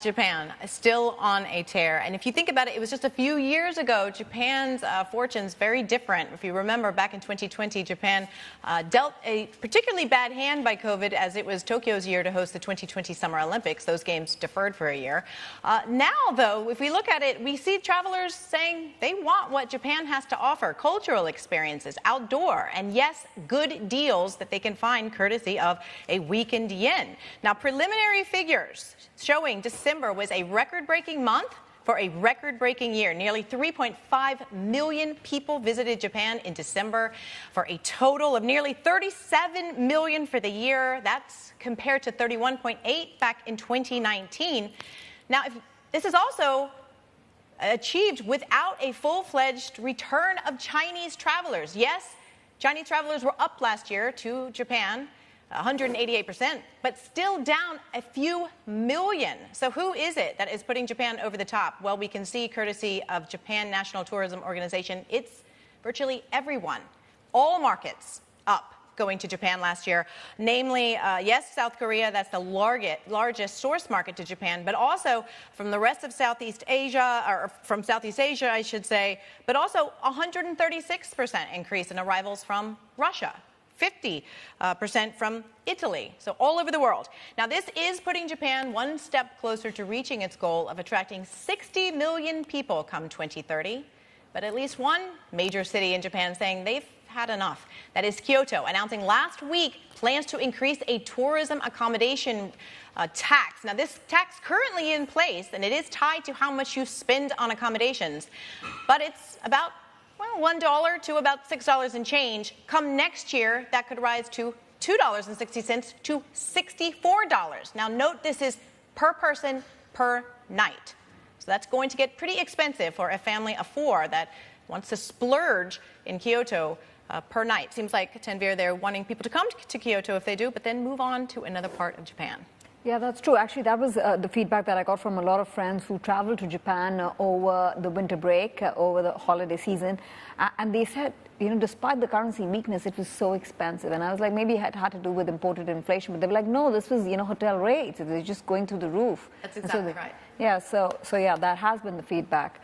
Japan is still on a tear. And if you think about it, it was just a few years ago, Japan's fortune's very different. If you remember, back in 2020, Japan dealt a particularly bad hand by COVID, as it was Tokyo's year to host the 2020 Summer Olympics. Those games deferred for a year. Now, though, if we look at it, we see travelers saying they want what Japan has to offer: cultural experiences, outdoor, and yes, good deals that they can find courtesy of a weakened yen. Now, preliminary figures showing December was a record-breaking month for a record-breaking year. Nearly 3.5 million people visited Japan in December, for a total of nearly 37 million for the year. That's compared to 31.8 back in 2019. Now, this is also achieved without a full-fledged return of Chinese travelers. Yes, Chinese travelers were up last year to Japan, 188%, but still down a few million. So who is it that is putting Japan over the top? Well, we can see, courtesy of Japan National Tourism Organization, it's virtually everyone. All markets up going to Japan last year. Namely, yes, South Korea, that's the largest source market to Japan, but also from the rest of Southeast Asia, or from Southeast Asia, I should say, but also 136% increase in arrivals from Russia. 50% from Italy, so all over the world. Now, this is putting Japan one step closer to reaching its goal of attracting 60 million people come 2030. But at least one major city in Japan saying they've had enough. That is Kyoto, announcing last week plans to increase a tourism accommodation tax. Now, this tax currently in place, and it is tied to how much you spend on accommodations, but it's about $1 to about $6 and change. Come next year, that could rise to $2.60 to $64. Now, note this is per person per night. So that's going to get pretty expensive for a family of four that wants to splurge in Kyoto per night. Seems like, Tanvir, they're wanting people to come to Kyoto if they do, but then move on to another part of Japan. Yeah, that's true. Actually, that was the feedback that I got from a lot of friends who traveled to Japan over the winter break, over the holiday season. And they said, despite the currency weakness, it was so expensive. And I was like, maybe it had to do with imported inflation. But they were like, no, this was, hotel rates. It was just going through the roof. That's exactly right. Yeah, so yeah, that has been the feedback.